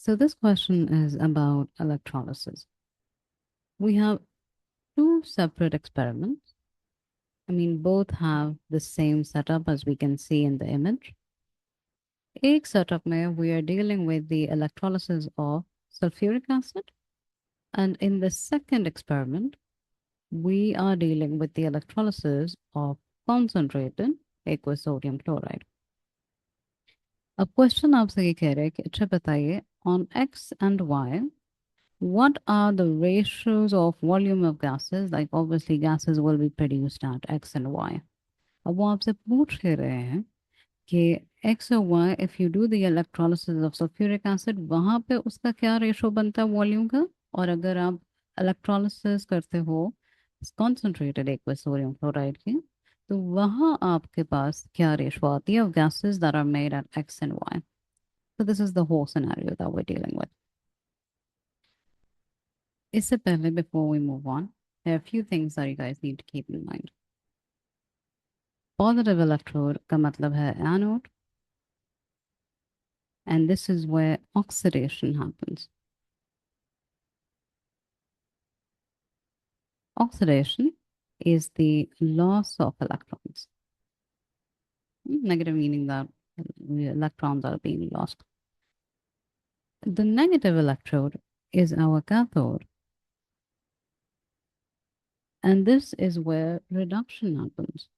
So this question is about electrolysis. We have two separate experiments. Both have the same setup as we can see in the image. एक setup में we are dealing with the electrolysis of sulfuric acid, and in the second experiment, we are dealing with the electrolysis of concentrated aqueous sodium chloride. अब question आपसे ये कह रहे हैं कि अच्छा बताइए on X and Y, what are the ratios of volume of gases? Like obviously gases will be produced at X and Y. अब वो आपसे पूछ ले रहे हैं कि X और Y, if you do the electrolysis of sulfuric acid, वहाँ पे उसका क्या रेशो बनता है वॉल्यूम का, और अगर आप electrolysis करते हो concentrated aqueous sodium chloride की, तो वहाँ आपके पास क्या रेशो आती है of gases that are made at X and Y. So this is the whole scenario that we're dealing with. इससे पहले, before we move on, there are a few things that you guys need to keep in mind. Positive electrode का मतलब है anode, and this is where oxidation happens. Oxidation is the loss of electrons. Negative meaning that electrons are being lost. The negative electrode is our cathode, and this is where reduction happens.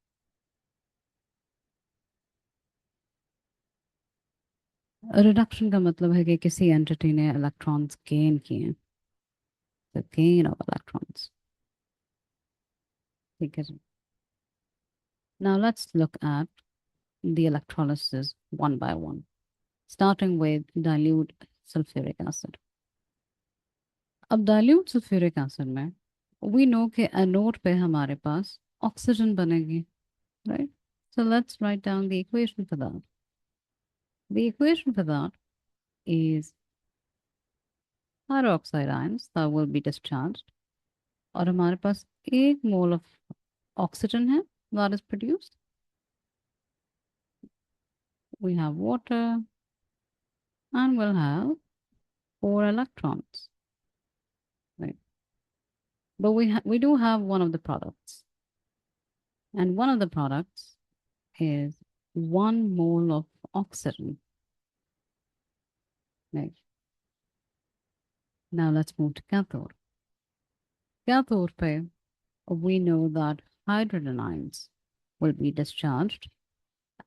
Reduction का मतलब है कि किसी entity ने electrons gain किए, the gain of electrons. ठीक है. Now let's look at the electrolysis one by one, starting with dilute sulfuric acid. अब dilute sulfuric acid में we know कि anode पे हमारे पास oxygen बनेगी, right? So let's write down the equation for that. The equation for that is hydroxide ions that will be discharged, और हमारे पास 1 mole of oxygen है that is produced. We have water and we'll have 4 electrons, right? But we do have one of the products, and one of the products is 1 mole of oxygen, right? Now let's move to cathode. Cathode पे we know that hydrogen ions will be discharged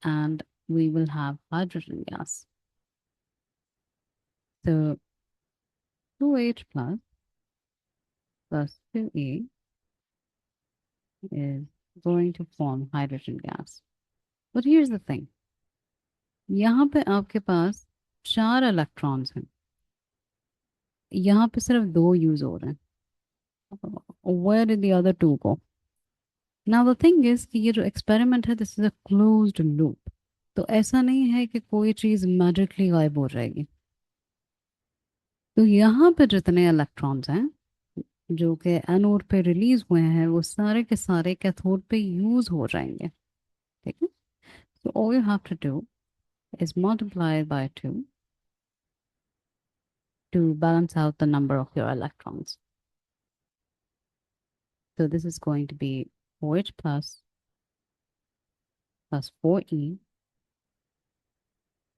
and we will have hydrogen gas. So 2H plus 2E is going to form hydrogen gas. But here's the thing. यहाँ पे आपके पास 4 electrons हैं, यहाँ पे सिर्फ 2 use हो रहे हैं. Where did the other 2 go? Now the thing is कि ये जो एक्सपेरिमेंट है, this is a closed loop. तो ऐसा नहीं है कि कोई चीज मैजिकली गायब हो जाएगी. तो यहाँ पे जितने इलेक्ट्रॉन्स हैं जो कि एनोड पे रिलीज हुए हैं, वो सारे के सारे कैथोड पे यूज हो जाएंगे. ठीक है. So all you have to do is multiply by 2 to balance out the number of your electrons. So this is going to be 4H plus 4E.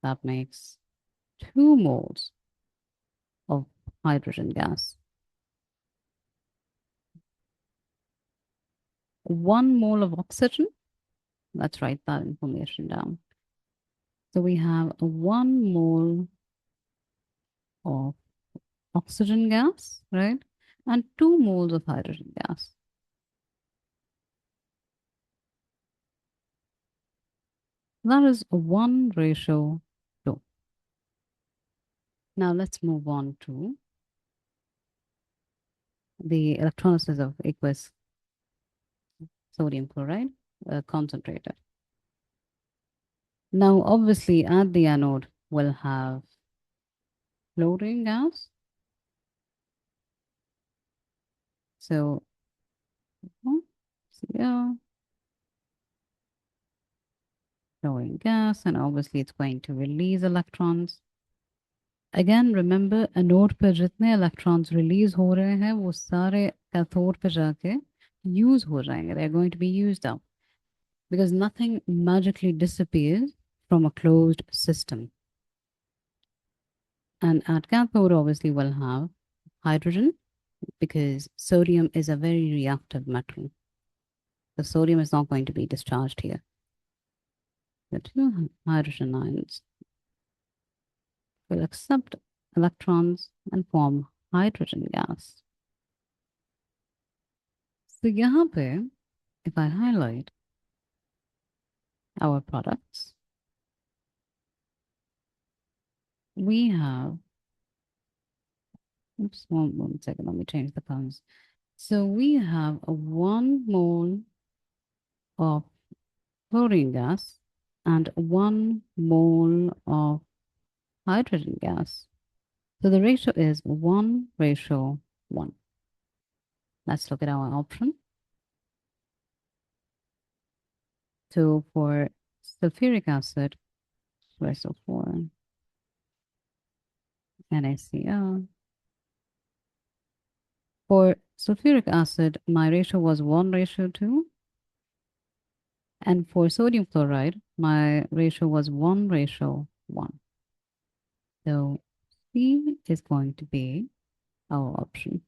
That makes 2 moles of hydrogen gas. 1 mole of oxygen. Let's write that information down. So we have 1 mole of oxygen gas, right? And 2 moles of hydrogen gas. That is 1:2. Now let's move on to the electrolysis of aqueous sodium chloride concentrated. Now obviously at the anode we'll have fluorine gas. So Cl, fluorine gas, and obviously it's going to release electrons. Again, remember, anode पे जितने electrons release हो रहे हैं वो सारे cathode पे जाके use हो जाएंगे. They're going to be used up because nothing magically disappears from a closed system. And at cathode, obviously, we'll have hydrogen because sodium is a very reactive metal. The sodium is not going to be discharged here. The two hydrogen ions will accept electrons and form hydrogen gas. So यहाँ पे, if I highlight our products, we have, oops, one second, let me change the colors. So we have a 1 mole of chlorine gas and 1 mole of hydrogen gas. So the ratio is 1:1. Let's look at our option. So for sulfuric acid, SO4, NaCl. For sulfuric acid, my ratio was 1:2. And for sodium chloride, my ratio was 1:1. So C is going to be our option.